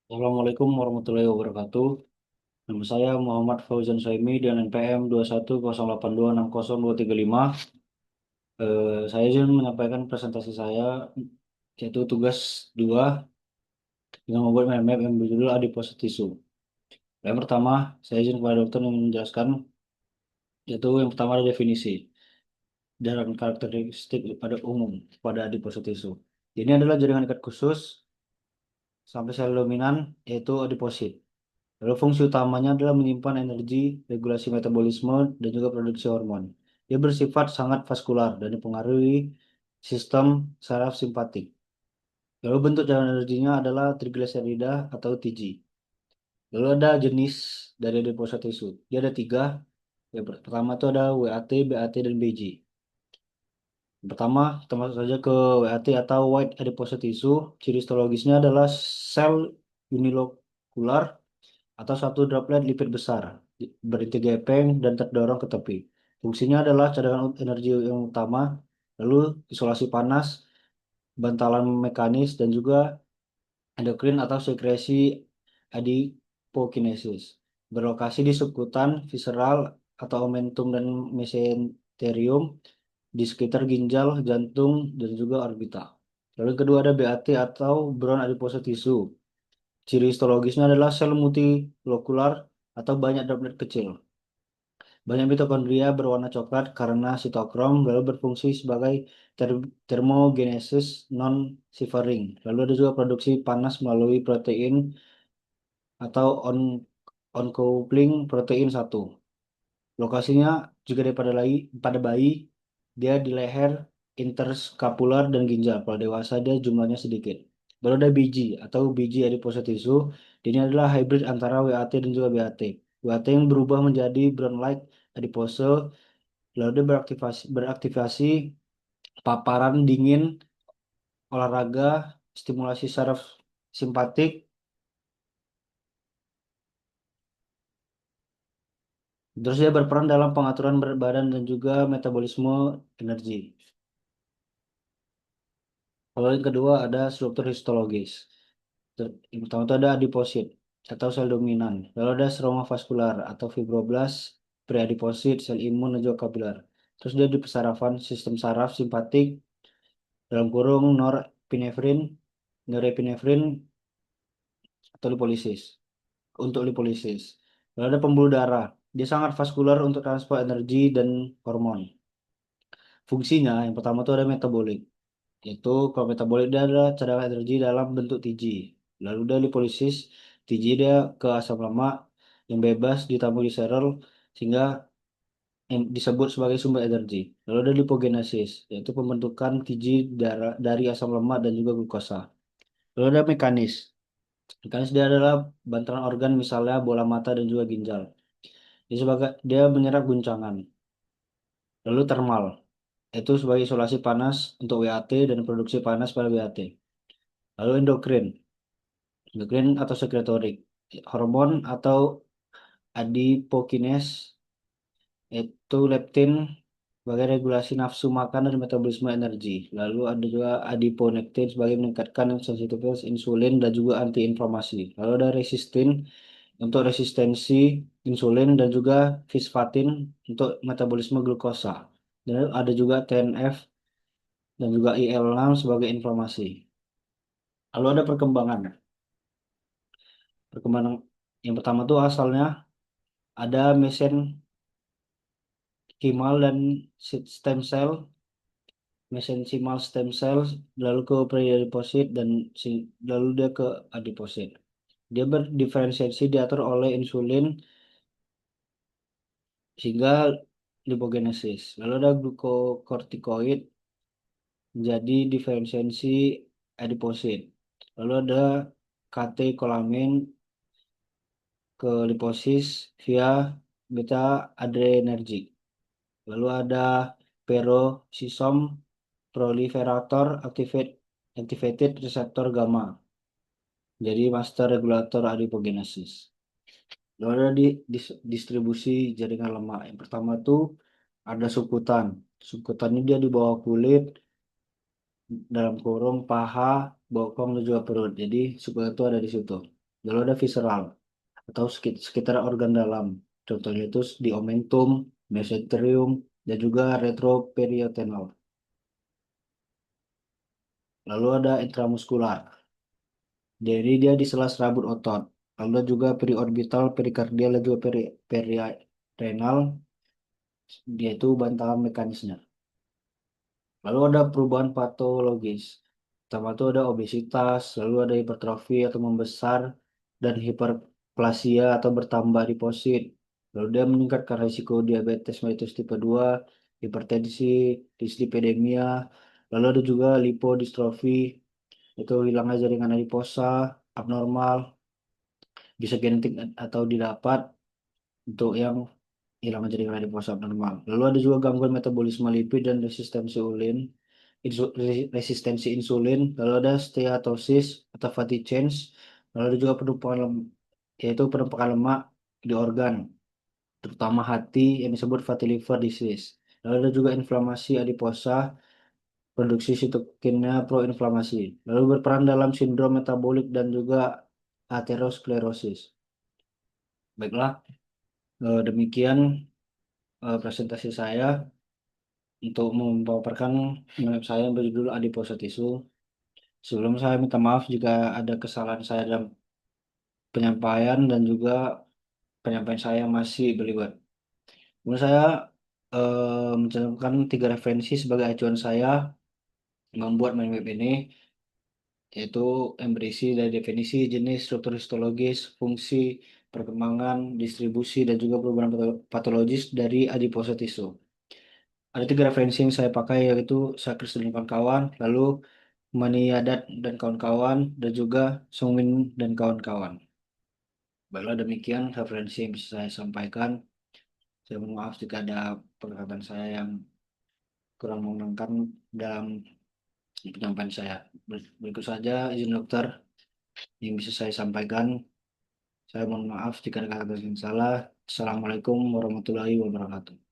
Assalamualaikum warahmatullahi wabarakatuh. Nama saya Muhammad Fauzan Saimi dengan NPM 210826023 saya izin menyampaikan presentasi saya yaitu tugas 2 dengan membuat mind map yang berjudul Adipositas Tisu. Yang pertama, saya izin kepada dokter yang menjelaskan yaitu yang pertama ada definisi dan karakteristik pada umum pada adipositas tisu. Ini adalah jaringan ikat khusus sampai sel dominan yaitu adiposit. Lalu fungsi utamanya adalah menyimpan energi, regulasi metabolisme, dan juga produksi hormon. Dia bersifat sangat vaskular dan dipengaruhi sistem saraf simpatik. Lalu bentuk jaringan energinya adalah trigliserida atau TG. Lalu ada jenis dari adiposit tisu. Dia ada tiga. Yang pertama itu ada WAT, BAT, dan BG. Yang pertama, kita masuk saja ke WAT atau White Adiposit Tissue. Ciri histologisnya adalah sel unilokular atau satu droplet lipid besar berinti gepeng dan terdorong ke tepi. Fungsinya adalah cadangan energi yang utama, lalu isolasi panas, bantalan mekanis, dan juga endokrin atau sekresi adipokinesis. Berlokasi di subkutan, visceral, atau omentum dan mesenterium di sekitar ginjal, jantung, dan juga orbita. Lalu yang kedua ada BAT atau brown adipose tissue. Ciri histologisnya adalah sel multilokular atau banyak droplet kecil. Banyak mitokondria berwarna coklat karena sitokrom, lalu berfungsi sebagai termogenesis non-shivering. Lalu ada juga produksi panas melalui protein atau uncoupling protein 1. Lokasinya juga pada bayi, dia di leher, interscapular, dan ginjal. Kalau dewasa dia jumlahnya sedikit. Baru ada biji atau biji adiposit tissue. Ini adalah hybrid antara WAT dan juga BAT. WAT yang berubah menjadi brown-like adipose, lalu dia beraktivasi paparan dingin, olahraga, stimulasi saraf simpatik, terus dia berperan dalam pengaturan berat badan dan juga metabolisme energi. Kalau yang kedua ada struktur histologis. Yang pertama itu ada adiposit atau sel dominan. Lalu ada seroma vaskular atau fibroblast, preadiposit, sel imun, dan juga kapiler. Terus dia di pesarafan sistem saraf simpatik dalam kurung norepinefrin, norepinefrin atau lipolisis untuk lipolisis. Lalu ada pembuluh darah. Dia sangat vaskular untuk transport energi dan hormon. Fungsinya yang pertama itu ada metabolik. Yaitu kalau metabolik dia adalah cadangan energi dalam bentuk TG. Lalu dia lipolisis, TG dia ke asam lemak yang bebas ditampung di sel sehingga yang disebut sebagai sumber energi. Lalu ada lipogenesis, yaitu pembentukan TG dari asam lemak dan juga glukosa. Lalu ada mekanis. Mekanis dia adalah bantalan organ misalnya bola mata dan juga ginjal. Dia menyerap guncangan. Lalu thermal, yaitu sebagai isolasi panas untuk WAT dan produksi panas pada WAT. Lalu endokrin. Endokrin atau sekretorik, hormon atau adipokines itu leptin sebagai regulasi nafsu makan dan metabolisme energi. Lalu ada juga adiponektin sebagai meningkatkan sensitivitas insulin dan juga antiinflamasi. Lalu ada resistin untuk resistensi insulin dan juga fisfatin untuk metabolisme glukosa. Dan ada juga TNF dan juga IL-6 sebagai inflamasi. Lalu ada perkembangan. Perkembangan yang pertama tuh asalnya ada mesenkimal dan stem cell, mesenchimal stem cell, lalu ke preadiposit dan lalu dia ke adiposit. Dia berdiferensiasi diatur oleh insulin sehingga lipogenesis. Lalu ada glukokortikoid menjadi diferensiasi adiposit. Lalu ada katekolamin ke liposis via beta adrenergic. Lalu ada peroxisom proliferator activated receptor gamma. Jadi master regulator adipogenesis. Lalu ada distribusi jaringan lemak. Yang pertama tuh ada subkutan. Subkutan ini dia di bawah kulit, dalam kurung paha, bokong dan juga perut. Jadi subkutan itu ada di situ. Lalu ada visceral atau sekitar organ dalam. Contohnya itu di omentum, mesenterium, dan juga retroperitoneal. Lalu ada intramuskular. Jadi dia di sela serabut otot. Lalu ada juga periorbital, perikardial, dan juga perirenal. Dia itu bantalan mekanisnya. Lalu ada perubahan patologis. Pertama itu ada obesitas, lalu ada hipertrofi atau membesar, dan hiperplasia atau bertambah adiposit. Lalu dia meningkatkan risiko diabetes mellitus tipe 2, hipertensi, dislipidemia. Lalu ada juga lipodistrofi, itu hilangnya jaringan adiposa, abnormal, bisa genetik atau didapat untuk yang hilang jaringan adiposa abnormal. Lalu ada juga gangguan metabolisme lipid dan resistensi insulin, lalu ada steatosis atau fatty change, lalu ada juga yaitu penumpukan lemak di organ, terutama hati yang disebut fatty liver disease. Lalu ada juga inflamasi adiposa, produksi sitokinnya proinflamasi. Lalu berperan dalam sindrom metabolik dan juga aterosklerosis. Baiklah, demikian presentasi saya untuk memaparkan web saya yang berjudul Adiposa Tisu. Sebelum saya minta maaf jika ada kesalahan saya dalam penyampaian dan juga penyampaian saya masih belibet. Kemudian saya mencantumkan 3 referensi sebagai acuan saya membuat main web ini, yaitu yang berisi dari definisi, jenis, struktur histologis, fungsi, perkembangan, distribusi, dan juga perubahan patologis dari adiposa tisu. Ada 3 referensi yang saya pakai, yaitu Sakris dan kawan-kawan, lalu Maniadat dan kawan-kawan, dan juga Sungmin dan kawan-kawan. Baiklah, demikian referensi yang bisa saya sampaikan. Saya mohon maaf jika ada perkataan saya yang kurang mengenakan dalam penyampaian saya. Berikut saja izin dokter yang bisa saya sampaikan. Saya mohon maaf jika ada kata-kata yang salah. Assalamualaikum warahmatullahi wabarakatuh.